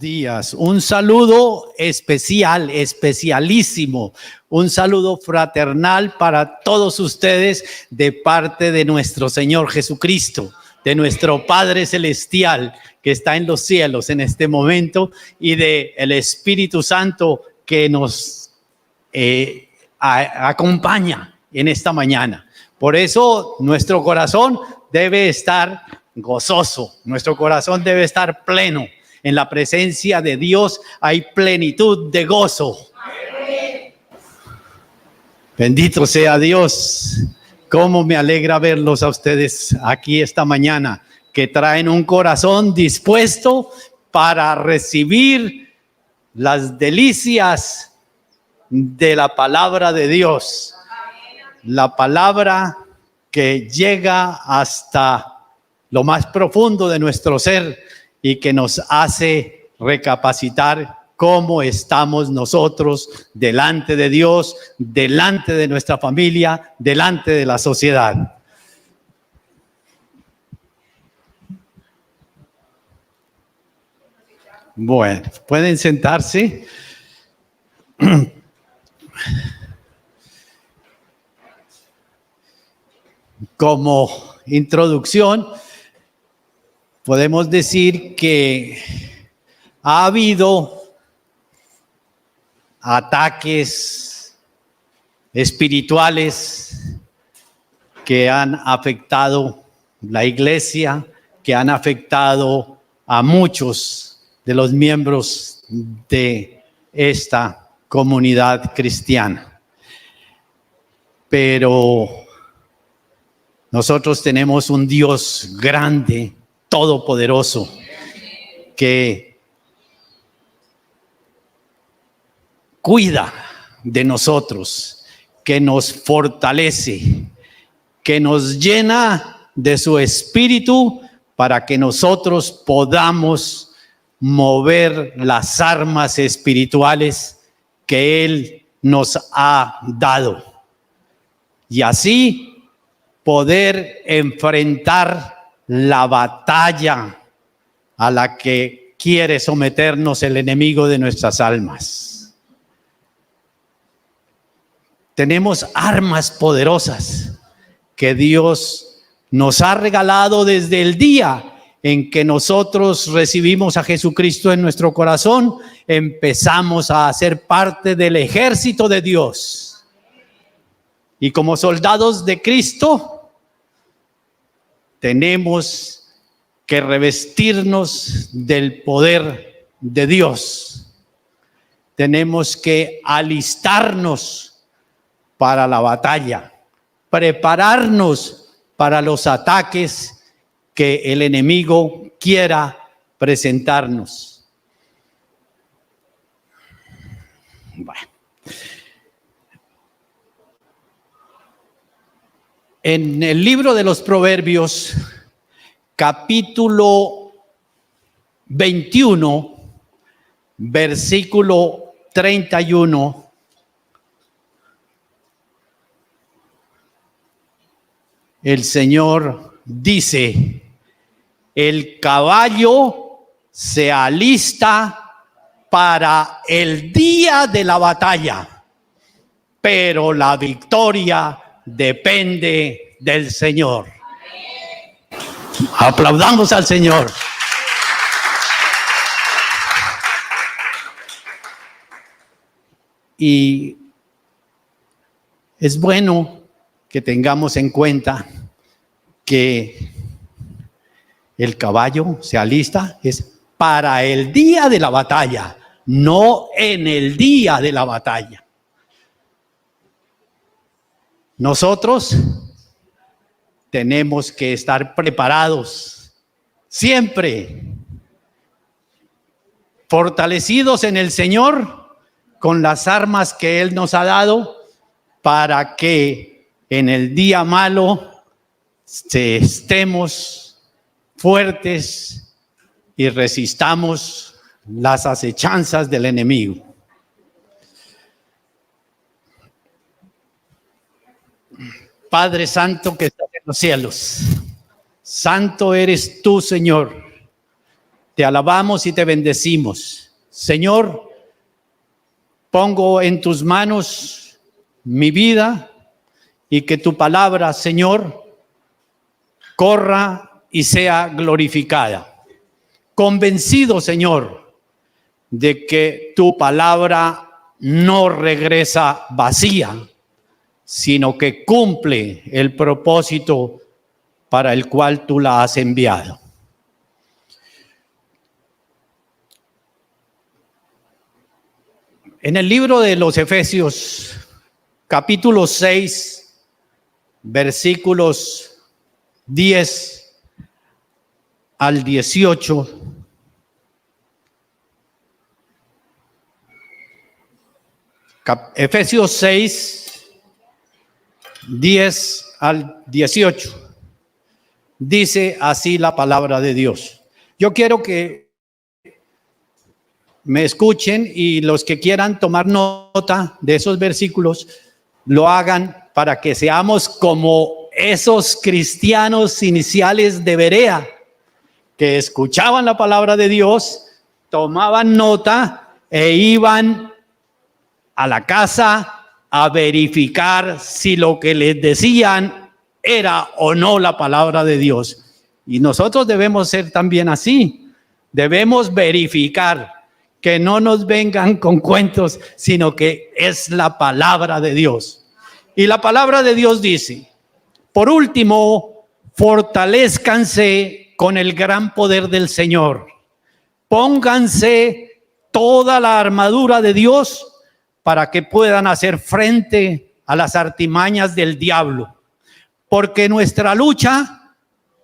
días. Un saludo especial, especialísimo. Un saludo fraternal para todos ustedes de parte de nuestro Señor Jesucristo, de nuestro Padre Celestial que está en los cielos en este momento y de el Espíritu Santo que nos acompaña en esta mañana. Por eso nuestro corazón debe estar gozoso, nuestro corazón debe estar pleno. En la presencia de Dios hay plenitud de gozo. Bendito sea Dios. Cómo me alegra verlos a ustedes aquí esta mañana, que traen un corazón dispuesto para recibir las delicias de la palabra de Dios. La palabra que llega hasta lo más profundo de nuestro ser y que nos hace recapacitar cómo estamos nosotros delante de Dios, delante de nuestra familia, delante de la sociedad. Bueno, pueden sentarse. Como introducción, podemos decir que ha habido ataques espirituales que han afectado la iglesia, que han afectado a muchos de los miembros de esta comunidad cristiana. Pero nosotros tenemos un Dios grande, todopoderoso, que cuida de nosotros, que nos fortalece, que nos llena de su espíritu para que nosotros podamos mover las armas espirituales que Él nos ha dado. Y así poder enfrentar la batalla a la que quiere someternos el enemigo de nuestras almas. Tenemos armas poderosas que Dios nos ha regalado desde el día en que nosotros recibimos a Jesucristo en nuestro corazón. Empezamos a ser parte del ejército de Dios. Y como soldados de Cristo, tenemos que revestirnos del poder de Dios. Tenemos que alistarnos para la batalla, prepararnos para los ataques que el enemigo quiera presentarnos. Bueno. En el libro de los Proverbios, capítulo 21, versículo 31, el Señor dice: el caballo se alista para el día de la batalla, pero la victoria depende del Señor. Aplaudamos al Señor. Y es bueno que tengamos en cuenta que el caballo se alista es para el día de la batalla, no en el día de la batalla. Nosotros tenemos que estar preparados siempre, fortalecidos en el Señor con las armas que Él nos ha dado para que en el día malo estemos fuertes y resistamos las acechanzas del enemigo. Padre Santo que estás en los cielos, santo eres tú, Señor. Te alabamos y te bendecimos. Señor, pongo en tus manos mi vida y que tu palabra, Señor, corra y sea glorificada. Convencido, Señor, de que tu palabra no regresa vacía, sino que cumple el propósito para el cual tú la has enviado. En el libro de los Efesios, capítulo 6, versículos 10 al 18, Efesios 6, 10 al 18, dice así la palabra de Dios. Yo quiero que me escuchen y los que quieran tomar nota de esos versículos, lo hagan para que seamos como esos cristianos iniciales de Berea, que escuchaban la palabra de Dios, tomaban nota e iban a la casa a verificar si lo que les decían era o no la palabra de Dios. Y nosotros debemos ser también así. Debemos verificar que no nos vengan con cuentos, sino que es la palabra de Dios. Y la palabra de Dios dice: por último, fortalezcanse con el gran poder del Señor. Pónganse toda la armadura de Dios para que puedan hacer frente a las artimañas del diablo. Porque nuestra lucha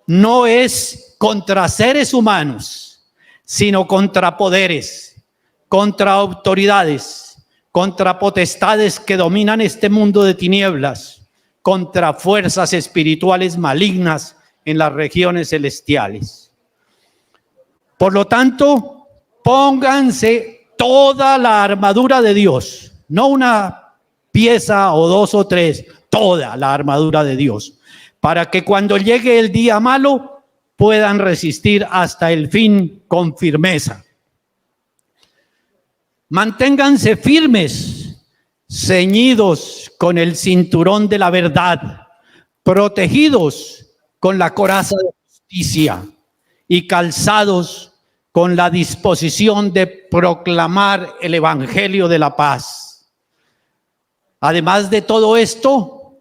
no es contra seres humanos, sino contra poderes, contra autoridades, contra potestades que dominan este mundo de tinieblas, contra fuerzas espirituales malignas en las regiones celestiales. Por lo tanto, pónganse toda la armadura de Dios, no una pieza o dos o tres, toda la armadura de Dios, para que cuando llegue el día malo puedan resistir hasta el fin con firmeza. Manténganse firmes, ceñidos con el cinturón de la verdad, protegidos con la coraza de justicia y calzados con la disposición de proclamar el evangelio de la paz. Además de todo esto,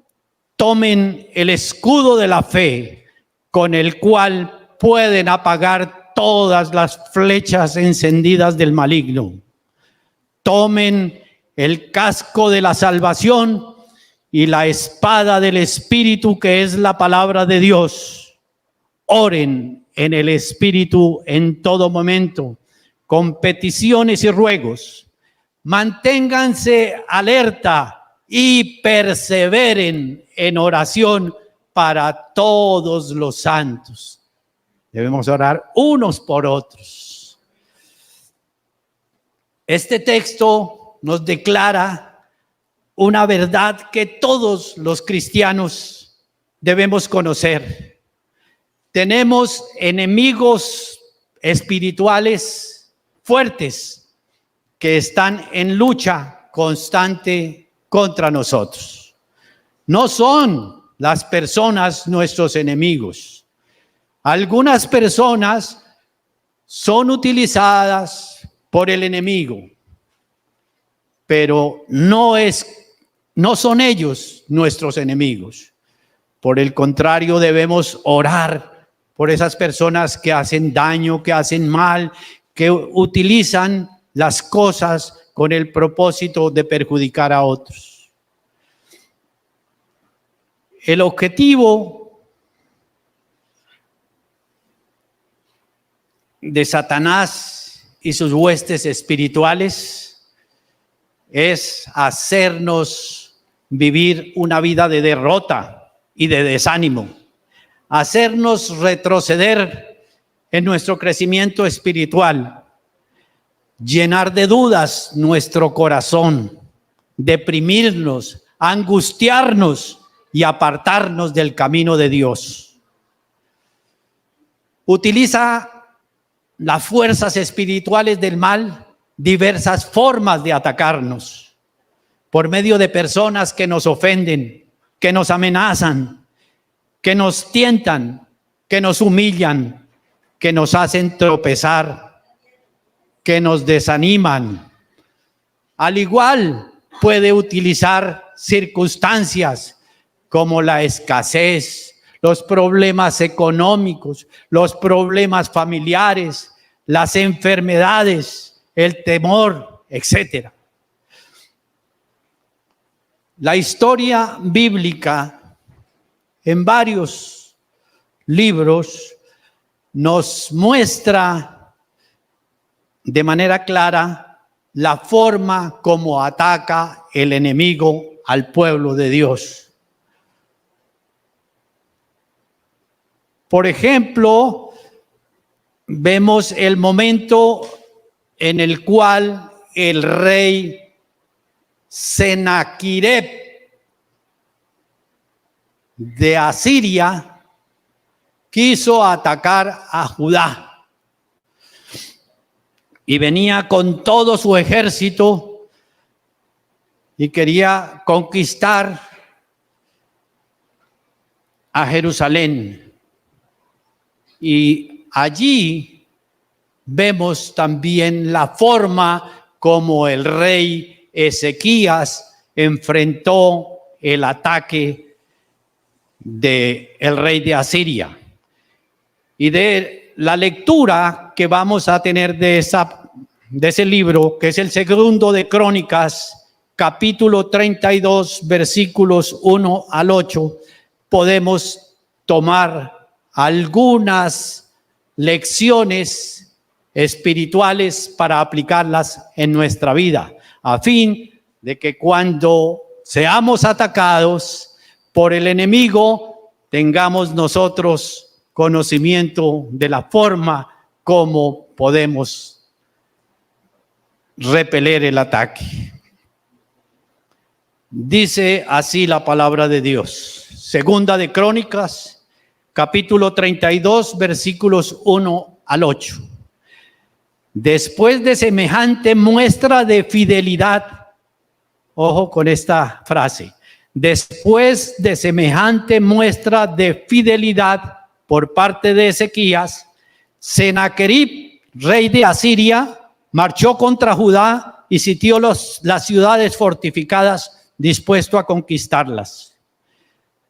tomen el escudo de la fe, con el cual pueden apagar todas las flechas encendidas del maligno. Tomen el casco de la salvación y la espada del Espíritu, que es la palabra de Dios. Oren en el Espíritu en todo momento, con peticiones y ruegos. Manténganse alerta y perseveren en oración para todos los santos. Debemos orar unos por otros. Este texto nos declara una verdad que todos los cristianos debemos conocer. Tenemos enemigos espirituales fuertes que están en lucha constante contra nosotros. No son las personas nuestros enemigos. Algunas personas son utilizadas por el enemigo, pero no son ellos nuestros enemigos. Por el contrario, debemos orar por esas personas que hacen daño, que hacen mal, que utilizan las cosas con el propósito de perjudicar a otros. El objetivo de Satanás y sus huestes espirituales es hacernos vivir una vida de derrota y de desánimo, hacernos retroceder en nuestro crecimiento espiritual, llenar de dudas nuestro corazón, deprimirnos, angustiarnos y apartarnos del camino de Dios. Utiliza las fuerzas espirituales del mal diversas formas de atacarnos por medio de personas que nos ofenden, que nos amenazan, que nos tientan, que nos humillan, que nos hacen tropezar, que nos desaniman. Al igual puede utilizar circunstancias como la escasez, los problemas económicos, los problemas familiares, las enfermedades, el temor, etc. La historia bíblica en varios libros nos muestra de manera clara la forma como ataca el enemigo al pueblo de Dios. Por ejemplo, vemos el momento en el cual el rey Sennaquerib de Asiria quiso atacar a Judá y venía con todo su ejército y quería conquistar a Jerusalén. Y allí vemos también la forma como el rey Ezequías enfrentó el ataque del rey de Asiria. Y de la lectura que vamos a tener de ese libro, que es el segundo de Crónicas, capítulo 32, versículos 1 al 8, podemos tomar algunas lecciones espirituales para aplicarlas en nuestra vida, a fin de que cuando seamos atacados por el enemigo, tengamos nosotros conocimiento de la forma como podemos repeler el ataque. Dice así la palabra de Dios. Segunda de Crónicas, capítulo 32, versículos 1 al 8. Después de semejante muestra de fidelidad, ojo con esta frase, después de semejante muestra de fidelidad por parte de Ezequías, Sennaquerib, rey de Asiria, marchó contra Judá y sitió las ciudades fortificadas, dispuesto a conquistarlas.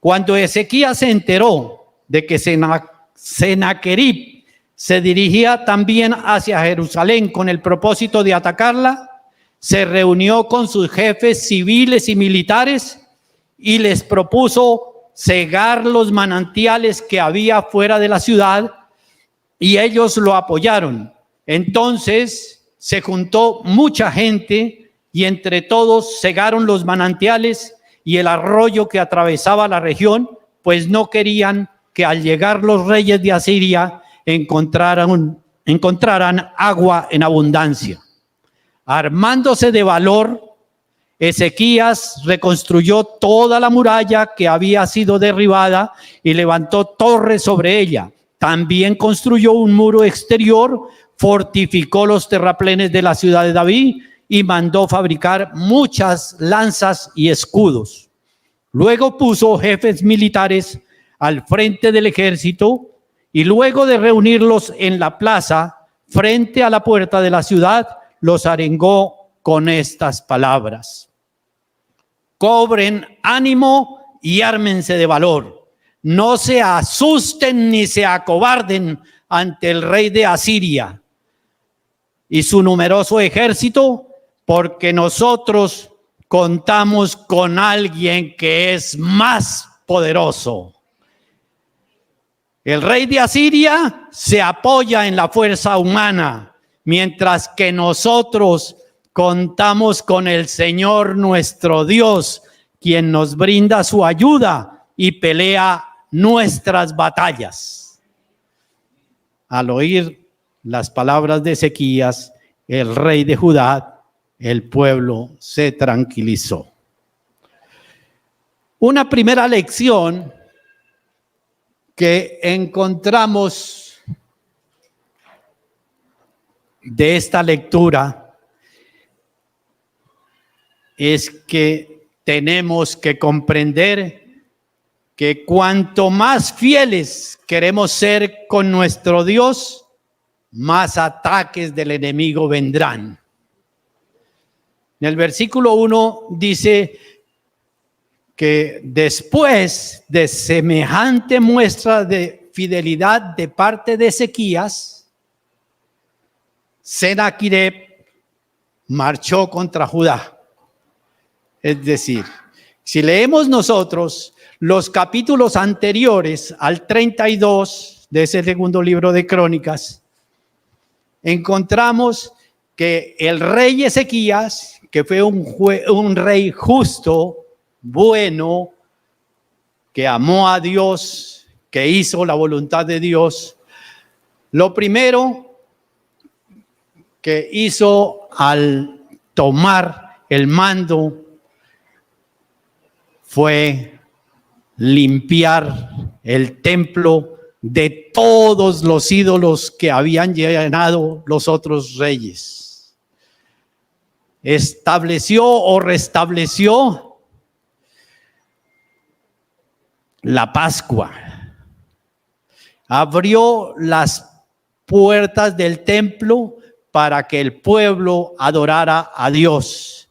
Cuando Ezequías se enteró de que Sennaquerib se dirigía también hacia Jerusalén con el propósito de atacarla, se reunió con sus jefes civiles y militares y les propuso cegar los manantiales que había fuera de la ciudad, y ellos lo apoyaron. Entonces se juntó mucha gente y entre todos cegaron los manantiales y el arroyo que atravesaba la región, pues no querían que al llegar los reyes de Asiria encontraran agua en abundancia. Armándose de valor, Ezequías reconstruyó toda la muralla que había sido derribada y levantó torres sobre ella. También construyó un muro exterior, fortificó los terraplenes de la ciudad de David y mandó fabricar muchas lanzas y escudos. Luego puso jefes militares al frente del ejército y luego de reunirlos en la plaza frente a la puerta de la ciudad, los arengó con estas palabras: cobren ánimo y ármense de valor. No se asusten ni se acobarden ante el rey de Asiria y su numeroso ejército, porque nosotros contamos con alguien que es más poderoso. El rey de Asiria se apoya en la fuerza humana, mientras que nosotros contamos con el Señor nuestro Dios, quien nos brinda su ayuda y pelea nuestras batallas. Al oír las palabras de Ezequías, el rey de Judá, el pueblo se tranquilizó. Una primera lección que encontramos de esta lectura es que tenemos que comprender que cuanto más fieles queremos ser con nuestro Dios, más ataques del enemigo vendrán. En el versículo 1 dice que después de semejante muestra de fidelidad de parte de Ezequías, Sennacherib marchó contra Judá. Es decir, si leemos nosotros los capítulos anteriores al 32 de ese segundo libro de Crónicas, encontramos que el rey Ezequías, que fue un rey justo, bueno, que amó a Dios, que hizo la voluntad de Dios, lo primero que hizo al tomar el mando fue limpiar el templo de todos los ídolos que habían llenado los otros reyes. Estableció o restableció la Pascua. Abrió las puertas del templo para que el pueblo adorara a Dios.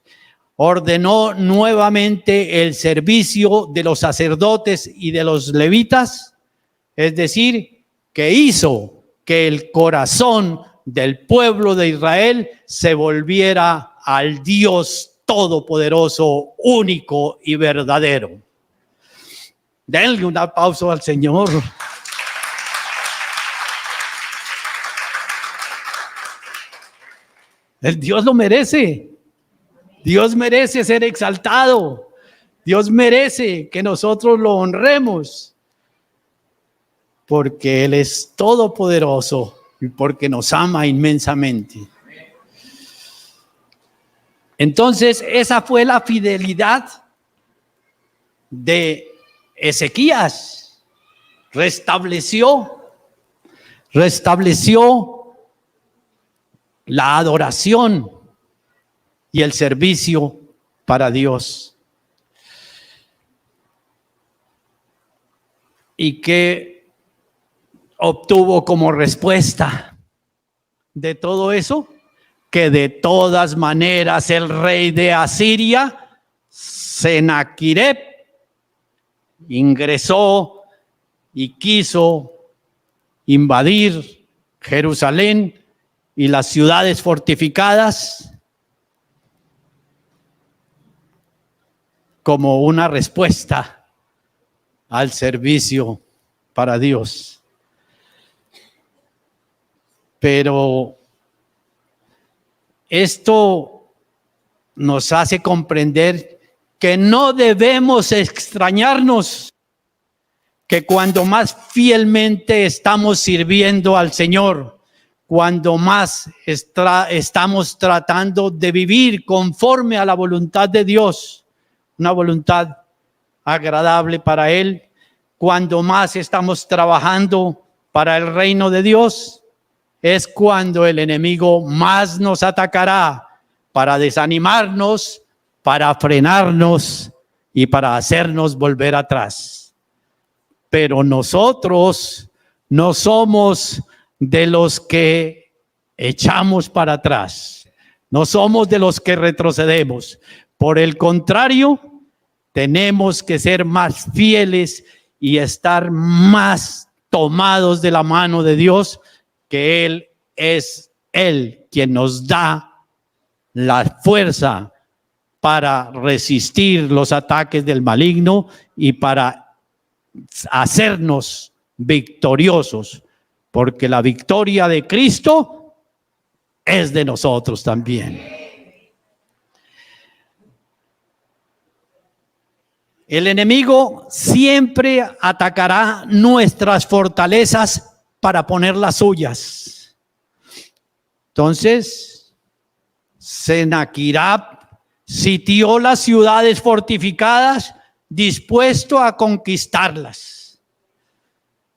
Ordenó nuevamente el servicio de los sacerdotes y de los levitas, es decir, que hizo que el corazón del pueblo de Israel se volviera al Dios todopoderoso, único y verdadero. Denle un aplauso al Señor. El Dios lo merece. Dios merece ser exaltado. Dios merece que nosotros lo honremos. Porque Él es todopoderoso y porque nos ama inmensamente. Entonces, esa fue la fidelidad de Ezequías. Restableció la adoración y el servicio para Dios. ¿Y qué obtuvo como respuesta de todo eso? Que de todas maneras el rey de Asiria, Sennacherib, ingresó y quiso invadir Jerusalén y las ciudades fortificadas como una respuesta al servicio para Dios. Pero esto nos hace comprender que no debemos extrañarnos que cuando más fielmente estamos sirviendo al Señor, cuando más estamos tratando de vivir conforme a la voluntad de Dios, una voluntad agradable para Él, cuando más estamos trabajando para el reino de Dios, es cuando el enemigo más nos atacará para desanimarnos, para frenarnos y para hacernos volver atrás. Pero nosotros no somos de los que echamos para atrás, no somos de los que retrocedemos. Por el contrario, tenemos que ser más fieles y estar más tomados de la mano de Dios, que Él es quien nos da la fuerza para resistir los ataques del maligno y para hacernos victoriosos, porque la victoria de Cristo es de nosotros también. El enemigo siempre atacará nuestras fortalezas para poner las suyas. Entonces, Sennacherib sitió las ciudades fortificadas, dispuesto a conquistarlas.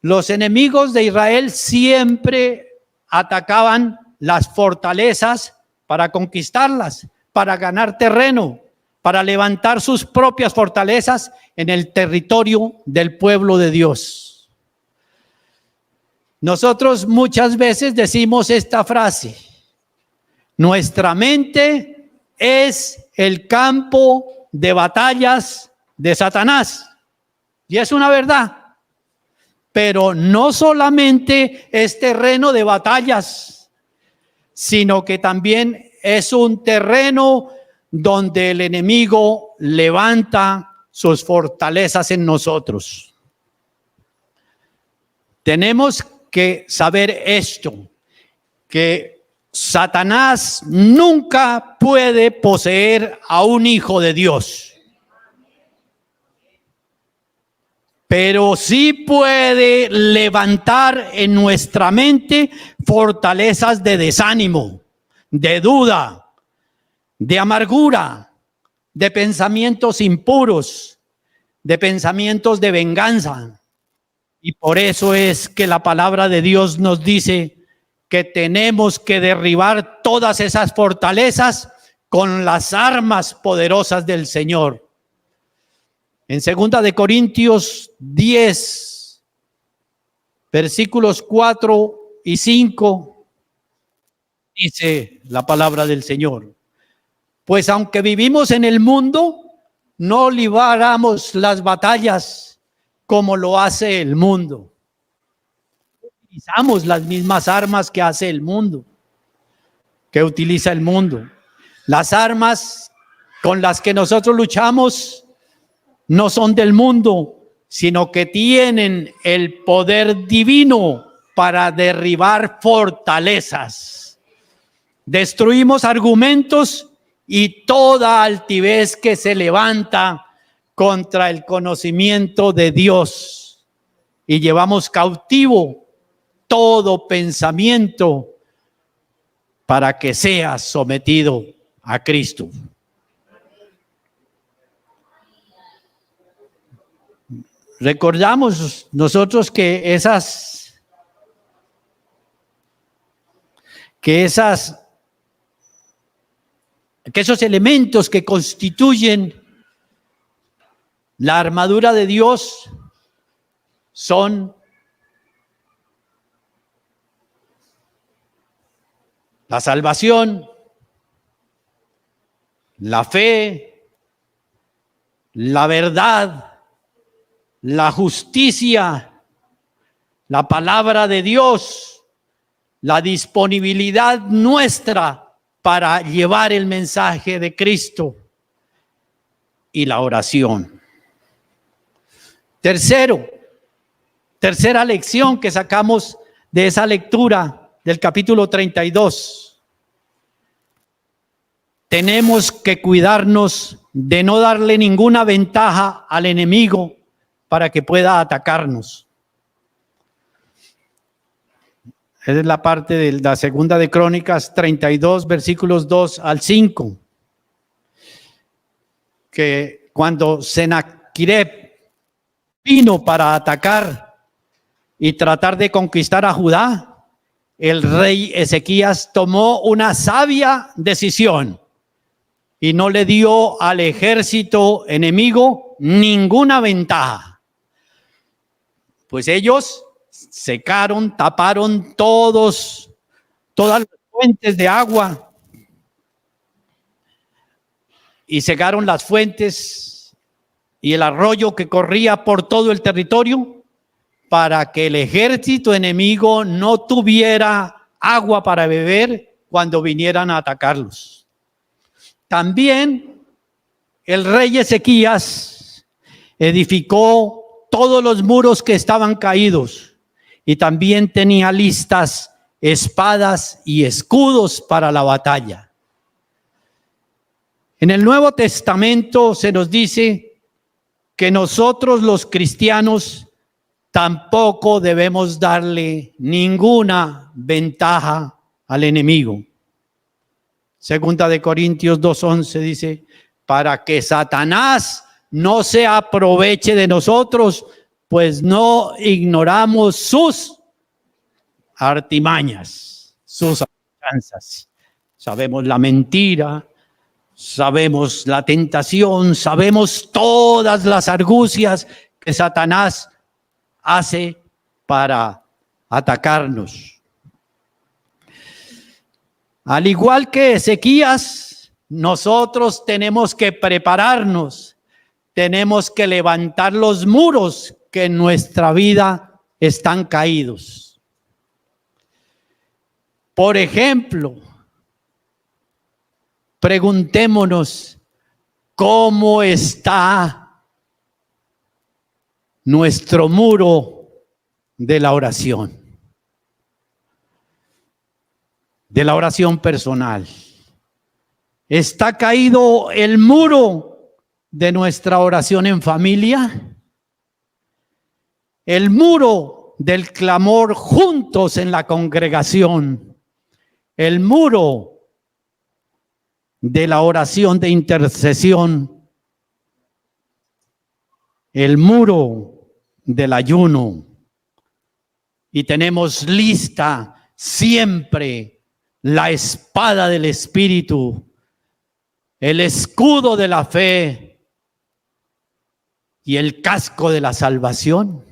Los enemigos de Israel siempre atacaban las fortalezas para conquistarlas, para ganar terreno, para levantar sus propias fortalezas en el territorio del pueblo de Dios. Nosotros muchas veces decimos esta frase: nuestra mente es el campo de batallas de Satanás. Y es una verdad. Pero no solamente es terreno de batallas, sino que también es un terreno donde el enemigo levanta sus fortalezas en nosotros. Tenemos que saber esto, que Satanás nunca puede poseer a un hijo de Dios. Pero sí puede levantar en nuestra mente fortalezas de desánimo, de duda, de amargura, de pensamientos impuros, de pensamientos de venganza. Y por eso es que la palabra de Dios nos dice que tenemos que derribar todas esas fortalezas con las armas poderosas del Señor. En 2 de Corintios 10, versículos 4 y 5, dice la palabra del Señor: pues aunque vivimos en el mundo, no libramos las batallas como lo hace el mundo. Utilizamos las mismas armas que hace el mundo, que utiliza el mundo. Las armas con las que nosotros luchamos no son del mundo, sino que tienen el poder divino para derribar fortalezas. Destruimos argumentos y toda altivez que se levanta contra el conocimiento de Dios. Y llevamos cautivo todo pensamiento para que sea sometido a Cristo. Recordamos nosotros que esos elementos que constituyen la armadura de Dios son la salvación, la fe, la verdad, la justicia, la palabra de Dios, la disponibilidad nuestra para llevar el mensaje de Cristo y la oración. Tercera lección que sacamos de esa lectura del capítulo 32. Tenemos que cuidarnos de no darle ninguna ventaja al enemigo para que pueda atacarnos. Esa es la parte de la segunda de Crónicas 32, versículos 2 al 5. Que cuando Sennacherib vino para atacar y tratar de conquistar a Judá, el rey Ezequías tomó una sabia decisión y no le dio al ejército enemigo ninguna ventaja. Pues ellos secaron, taparon todas las fuentes de agua y cegaron las fuentes y el arroyo que corría por todo el territorio para que el ejército enemigo no tuviera agua para beber cuando vinieran a atacarlos. También el rey Ezequías edificó todos los muros que estaban caídos y también tenía listas espadas y escudos para la batalla. En el Nuevo Testamento se nos dice que nosotros los cristianos tampoco debemos darle ninguna ventaja al enemigo. 2 de Corintios 2:11 dice: para que Satanás no se aproveche de nosotros, pues no ignoramos sus artimañas. acechanzas. Sabemos la mentira, sabemos la tentación, sabemos todas las argucias que Satanás hace para atacarnos. Al igual que Ezequías, nosotros tenemos que prepararnos, tenemos que levantar los muros que en nuestra vida están caídos. Por ejemplo, preguntémonos cómo está nuestro muro de la oración personal. ¿Está caído el muro de nuestra oración en familia? El muro del clamor juntos en la congregación. El muro de la oración de intercesión. El muro del ayuno. Y tenemos lista siempre la espada del Espíritu, el escudo de la fe y el casco de la salvación.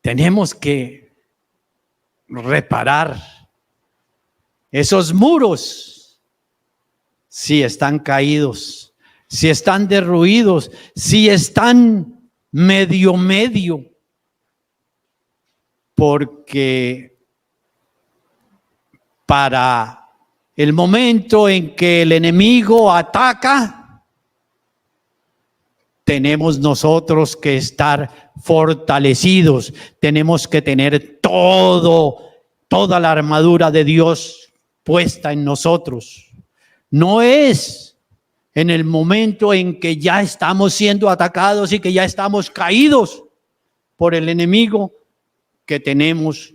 Tenemos que reparar esos muros si están caídos, si están derruidos, si están medio, porque para el momento en que el enemigo ataca, tenemos nosotros que estar fortalecidos, tenemos que tener toda la armadura de Dios puesta en nosotros. No es en el momento en que ya estamos siendo atacados y que ya estamos caídos por el enemigo que tenemos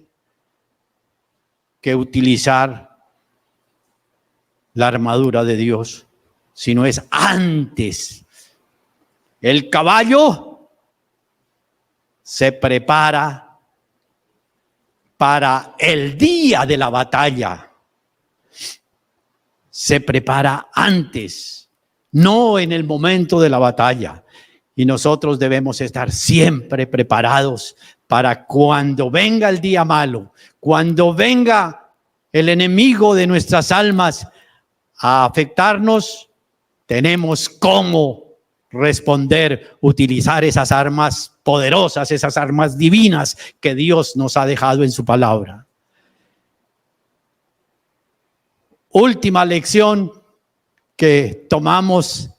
que utilizar la armadura de Dios, sino es antes. El caballo se prepara para el día de la batalla. Se prepara antes, no en el momento de la batalla. Y nosotros debemos estar siempre preparados para cuando venga el día malo, cuando venga el enemigo de nuestras almas a afectarnos, tenemos cómo responder, utilizar esas armas poderosas, esas armas divinas que Dios nos ha dejado en su palabra. Última lección que tomamos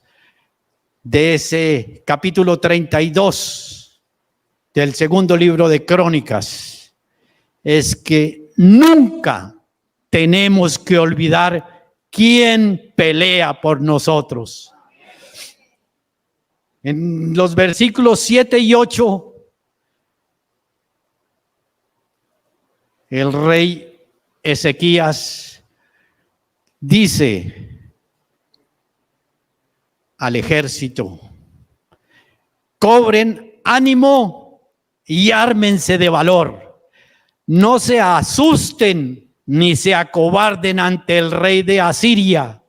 de ese capítulo 32 del segundo libro de Crónicas es que nunca tenemos que olvidar quién pelea por nosotros. En los versículos 7 y 8, el rey Ezequías dice al ejército: cobren ánimo y ármense de valor. No se asusten ni se acobarden ante el rey de Asiria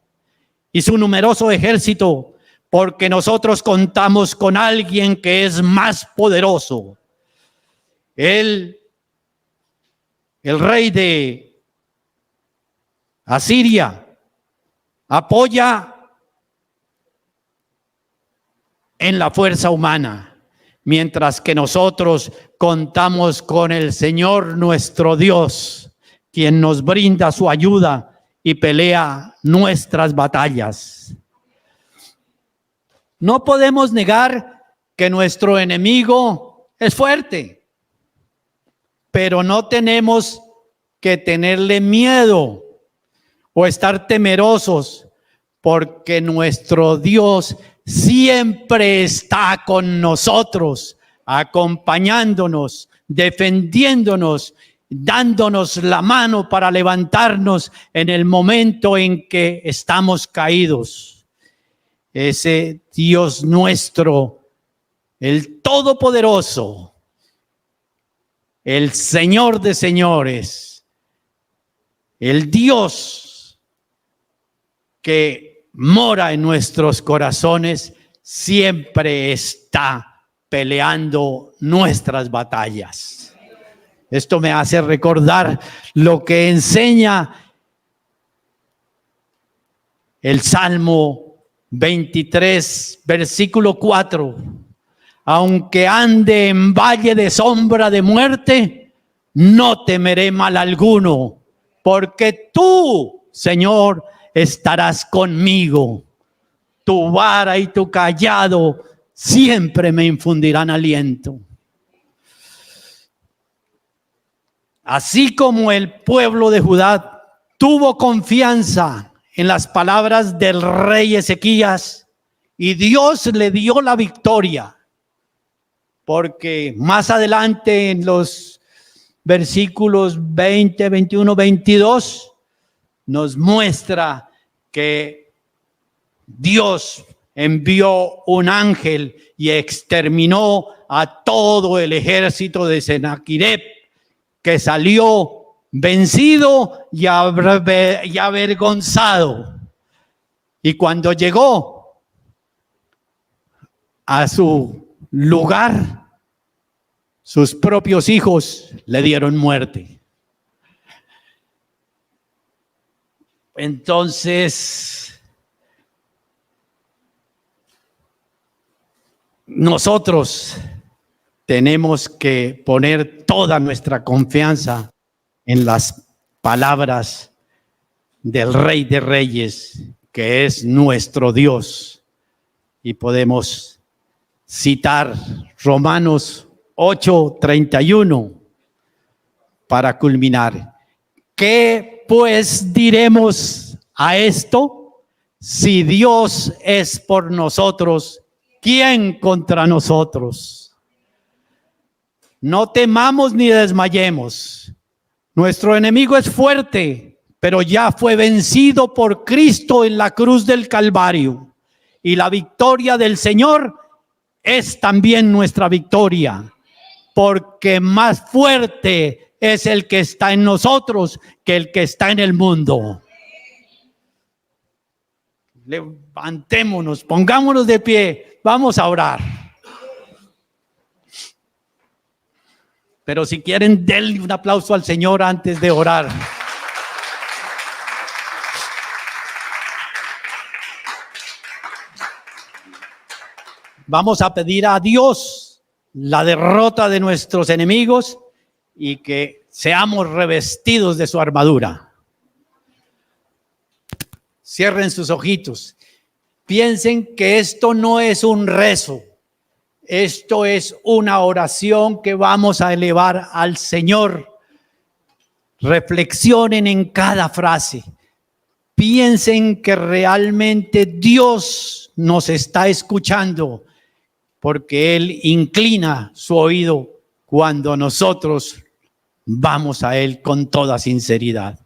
y su numeroso ejército, porque nosotros contamos con alguien que es más poderoso. El rey de Asiria apoya en la fuerza humana, mientras que nosotros contamos con el Señor nuestro Dios, quien nos brinda su ayuda y pelea nuestras batallas. No podemos negar que nuestro enemigo es fuerte, pero no tenemos que tenerle miedo o estar temerosos, porque nuestro Dios siempre está con nosotros, acompañándonos, defendiéndonos, dándonos la mano para levantarnos en el momento en que estamos caídos. Ese Dios nuestro el Todopoderoso, el Señor de señores, el Dios que mora en nuestros corazones, siempre está peleando nuestras batallas. Esto me hace recordar lo que enseña el Salmo 23, versículo 4. Aunque ande en valle de sombra de muerte, no temeré mal alguno, porque tú, Señor, estarás conmigo. Tu vara y tu cayado siempre me infundirán aliento. Así como el pueblo de Judá tuvo confianza en las palabras del rey Ezequías y Dios le dio la victoria, porque más adelante en los versículos 20, 21, 22 nos muestra que Dios envió un ángel y exterminó a todo el ejército de Sennacherib, que salió vencido y avergonzado. Y cuando llegó a su lugar, sus propios hijos le dieron muerte. Entonces, nosotros tenemos que poner toda nuestra confianza en las palabras del Rey de Reyes, que es nuestro Dios. Y podemos citar Romanos 8:31 para culminar. ¿Qué pues diremos a esto? Si Dios es por nosotros, ¿quién contra nosotros? No temamos ni desmayemos. Nuestro enemigo es fuerte, pero ya fue vencido por Cristo en la cruz del Calvario. Y la victoria del Señor es también nuestra victoria, porque más fuerte es el que está en nosotros que el que está en el mundo. Levantémonos, pongámonos de pie, vamos a orar. Pero si quieren, denle un aplauso al Señor antes de orar. Vamos a pedir a Dios la derrota de nuestros enemigos y que seamos revestidos de su armadura. Cierren sus ojitos. Piensen que esto no es un rezo. Esto es una oración que vamos a elevar al Señor. Reflexionen en cada frase. Piensen que realmente Dios nos está escuchando, porque Él inclina su oído cuando nosotros vamos a Él con toda sinceridad.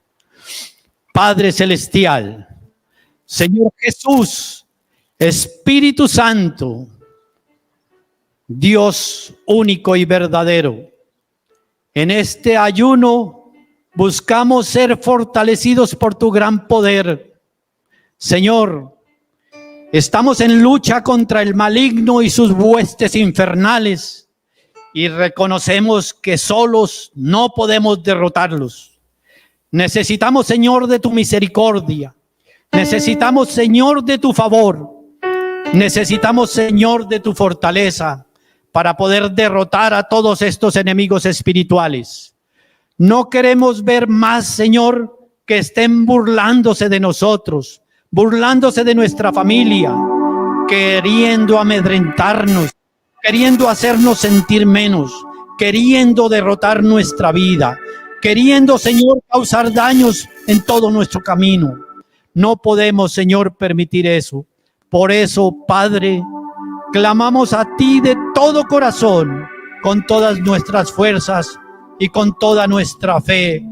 Padre Celestial, Señor Jesús, Espíritu Santo, Dios único y verdadero, en este ayuno buscamos ser fortalecidos por tu gran poder. Señor, estamos en lucha contra el maligno y sus huestes infernales y reconocemos que solos no podemos derrotarlos. Necesitamos, Señor, de tu misericordia. Necesitamos, Señor, de tu favor. Necesitamos, Señor, de tu fortaleza para poder derrotar a todos estos enemigos espirituales. No queremos ver más, Señor, que estén burlándose de nosotros, burlándose de nuestra familia, queriendo amedrentarnos, queriendo hacernos sentir menos, queriendo derrotar nuestra vida, queriendo, Señor, causar daños en todo nuestro camino. No podemos, Señor, permitir eso. Por eso, Padre, clamamos a ti de todo corazón, con todas nuestras fuerzas y con toda nuestra fe,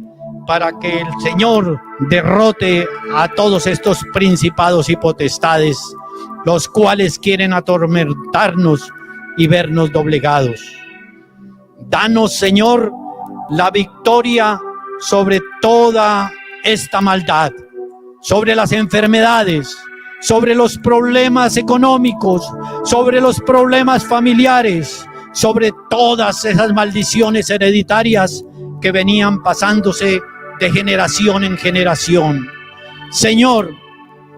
para que el Señor derrote a todos estos principados y potestades, los cuales quieren atormentarnos y vernos doblegados. Danos, Señor, la victoria sobre toda esta maldad, sobre las enfermedades, sobre los problemas económicos, sobre los problemas familiares, sobre todas esas maldiciones hereditarias que venían pasándose de generación en generación. Señor,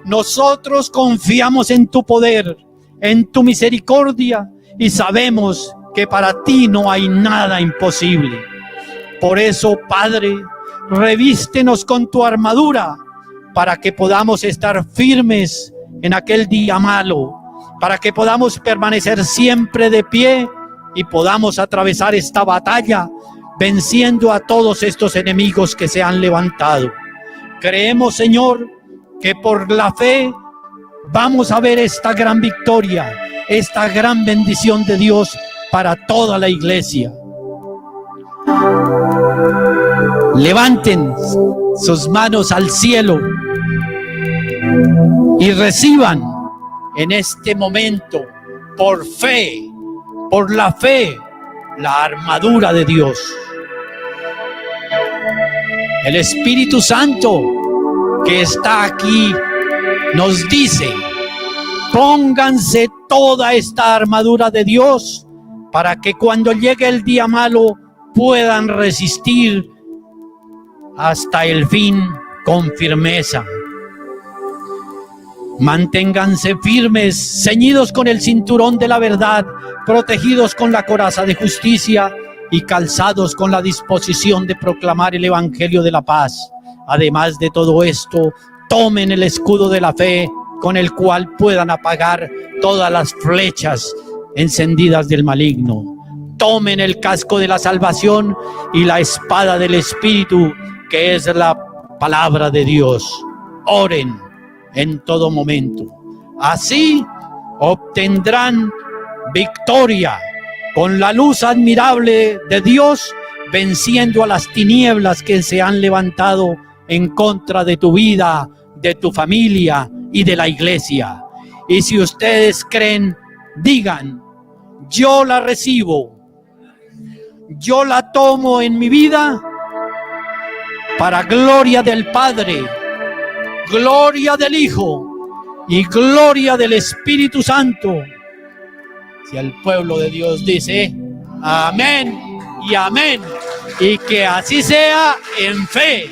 nosotros confiamos en tu poder, en tu misericordia, y sabemos que para ti no hay nada imposible. Por eso, Padre, revístenos con tu armadura para que podamos estar firmes en aquel día malo, para que podamos permanecer siempre de pie y podamos atravesar esta batalla venciendo a todos estos enemigos que se han levantado. Creemos, Señor, que por la fe vamos a ver esta gran victoria, esta gran bendición de Dios para toda la iglesia. Levanten sus manos al cielo y reciban en este momento, por fe, por la fe, la armadura de Dios. El Espíritu Santo que está aquí nos dice: pónganse toda esta armadura de Dios para que cuando llegue el día malo puedan resistir hasta el fin con firmeza. Manténganse firmes, ceñidos con el cinturón de la verdad, protegidos con la coraza de justicia y calzados con la disposición de proclamar el evangelio de la paz. Además de todo esto, tomen el escudo de la fe con el cual puedan apagar todas las flechas encendidas del maligno. Tomen el casco de la salvación y la espada del Espíritu, que es la palabra de Dios. Oren en todo momento. Así obtendrán victoria con la luz admirable de Dios, venciendo a las tinieblas que se han levantado en contra de tu vida, de tu familia y de la iglesia. Y si ustedes creen, digan: yo la recibo, yo la tomo en mi vida para gloria del Padre, gloria del Hijo y gloria del Espíritu Santo. Si el pueblo de Dios dice amén y amén, y que así sea en fe.